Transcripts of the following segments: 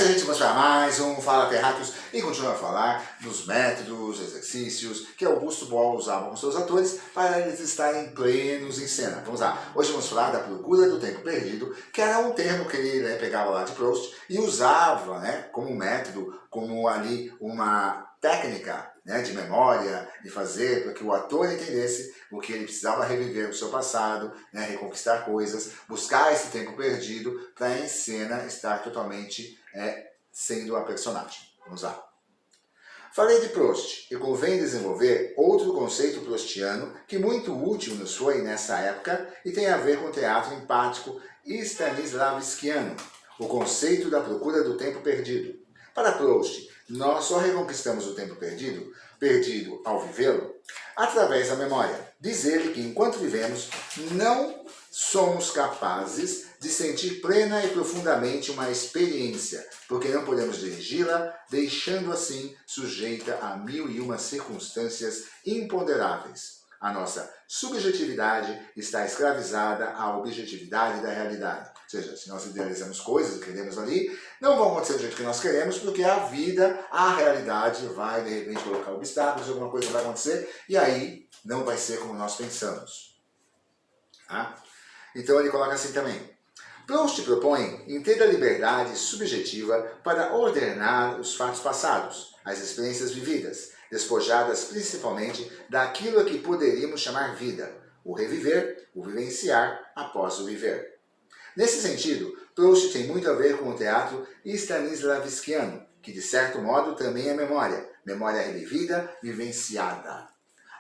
a gente mostrar mais um Fala Terráqueos e continuar a falar dos métodos, exercícios que Augusto Boal usava com seus atores para eles estarem plenos em cena. Vamos lá, hoje vamos falar da procura do tempo perdido, que era um termo que ele pegava lá de Proust e usava como método, como ali uma técnica de memória, de fazer para que o ator entendesse o que ele precisava reviver no seu passado, reconquistar coisas, buscar esse tempo perdido para em cena estar totalmente sendo a personagem. Vamos lá. Falei de Proust e convém desenvolver outro conceito proustiano que muito útil nos foi nessa época e tem a ver com o teatro empático stanislavskiano, o conceito da procura do tempo perdido. Para Proust, nós só reconquistamos o tempo perdido ao vivê-lo, através da memória. Diz ele que enquanto vivemos, não somos capazes de sentir plena e profundamente uma experiência, porque não podemos dirigi-la, deixando assim sujeita a 1001 circunstâncias imponderáveis. A nossa subjetividade está escravizada à objetividade da realidade. Ou seja, se nós idealizamos coisas que queremos ali, não vão acontecer do jeito que nós queremos, porque a vida, a realidade vai de repente colocar obstáculos, alguma coisa vai acontecer, e aí não vai ser como nós pensamos. Então ele coloca assim também. Proust propõe inteira liberdade subjetiva para ordenar os fatos passados, as experiências vividas, despojadas principalmente daquilo a que poderíamos chamar vida, o reviver, o vivenciar após o viver. Nesse sentido, Proust tem muito a ver com o teatro stanislavskiano, que de certo modo também é memória, memória revivida, vivenciada.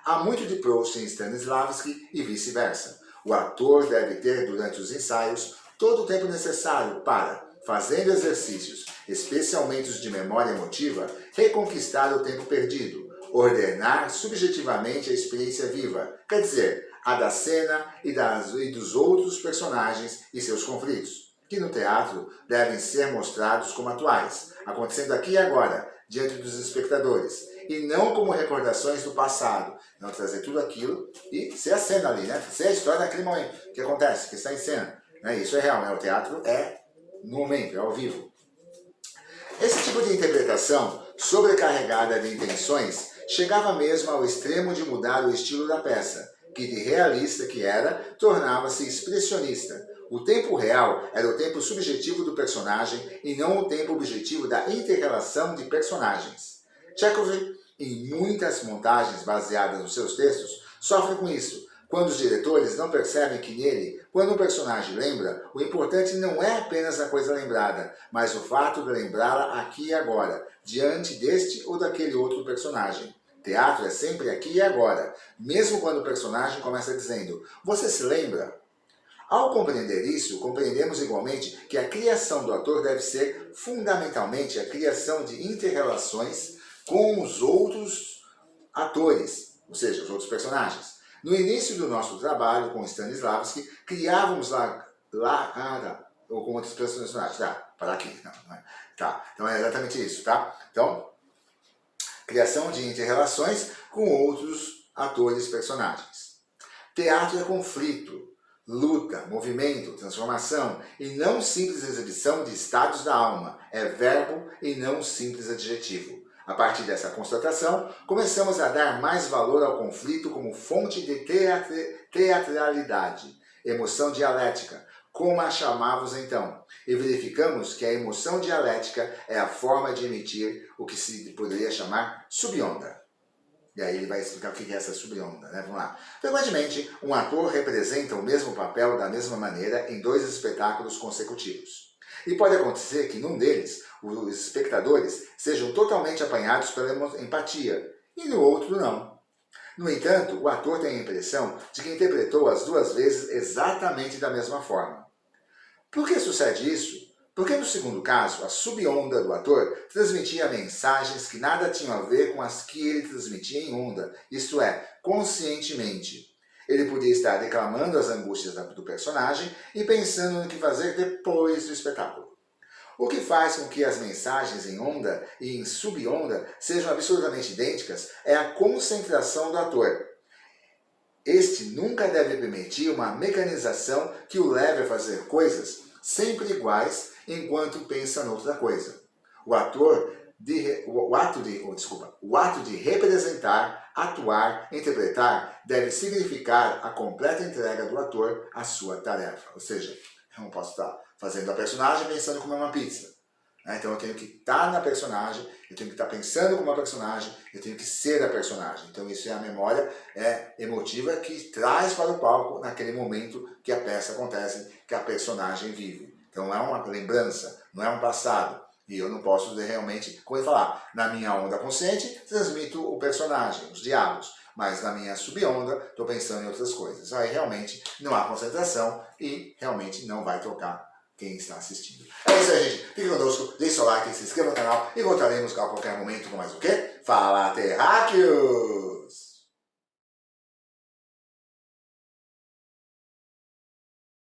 Há muito de Proust em Stanislavski e vice-versa. O ator deve ter, durante os ensaios, todo o tempo necessário para, fazendo exercícios, especialmente os de memória emotiva, reconquistar o tempo perdido, ordenar subjetivamente a experiência viva, quer dizer, a da cena e dos outros personagens e seus conflitos, que no teatro devem ser mostrados como atuais, acontecendo aqui e agora, diante dos espectadores, e não como recordações do passado, não trazer tudo aquilo e ser a cena ali, ser a história daquele momento, que acontece, que está em cena. Isso é real, o teatro é no momento, é ao vivo. Esse tipo de interpretação, sobrecarregada de intenções, chegava mesmo ao extremo de mudar o estilo da peça, que de realista que era, tornava-se expressionista. O tempo real era o tempo subjetivo do personagem e não o tempo objetivo da inter-relação de personagens. Chekhov, em muitas montagens baseadas nos seus textos, sofre com isso. Quando os diretores não percebem que nele, quando um personagem lembra, o importante não é apenas a coisa lembrada, mas o fato de lembrá-la aqui e agora, diante deste ou daquele outro personagem. Teatro é sempre aqui e agora, mesmo quando o personagem começa dizendo, você se lembra? Ao compreender isso, compreendemos igualmente que a criação do ator deve ser fundamentalmente a criação de inter-relações com os outros atores, ou seja, os outros personagens. No início do nosso trabalho com Stanislavski, criávamos ou com outros personagens. Para aqui. Não é. Então é exatamente isso, Então, criação de inter-relações com outros atores personagens. Teatro é conflito, luta, movimento, transformação, e não simples exibição de estados da alma. É verbo e não simples adjetivo. A partir dessa constatação, começamos a dar mais valor ao conflito como fonte de teatralidade, emoção dialética, como a chamávamos então, e verificamos que a emoção dialética é a forma de emitir o que se poderia chamar subonda. E aí ele vai explicar o que é essa subonda, Vamos lá. Frequentemente, um ator representa o mesmo papel da mesma maneira em dois espetáculos consecutivos. E pode acontecer que num deles, os espectadores sejam totalmente apanhados pela empatia, e no outro não. No entanto, o ator tem a impressão de que interpretou as duas vezes exatamente da mesma forma. Por que sucede isso? Porque no segundo caso, a subonda do ator transmitia mensagens que nada tinham a ver com as que ele transmitia em onda, isto é, conscientemente. Ele podia estar declamando as angústias do personagem e pensando no que fazer depois do espetáculo. O que faz com que as mensagens em onda e em subonda sejam absolutamente idênticas é a concentração do ator. Este nunca deve permitir uma mecanização que o leve a fazer coisas sempre iguais enquanto pensa noutra coisa. O ato de representar, atuar, interpretar deve significar a completa entrega do ator à sua tarefa. Ou seja, eu não posso estar fazendo a personagem pensando como uma pizza. Então eu tenho que estar na personagem, eu tenho que estar pensando como a personagem, eu tenho que ser a personagem. Então isso é a memória emotiva que traz para o palco naquele momento que a peça acontece, que a personagem vive. Então não é uma lembrança, não é um passado. E eu não posso realmente, como eu falar, na minha onda consciente transmito o personagem, os diálogos. Mas na minha subonda estou pensando em outras coisas. Aí realmente não há concentração e realmente não vai tocar quem está assistindo. É isso aí, gente. Fique conosco, deixe seu like, se inscreva no canal e voltaremos a qualquer momento com mais o quê? Fala Terráqueo!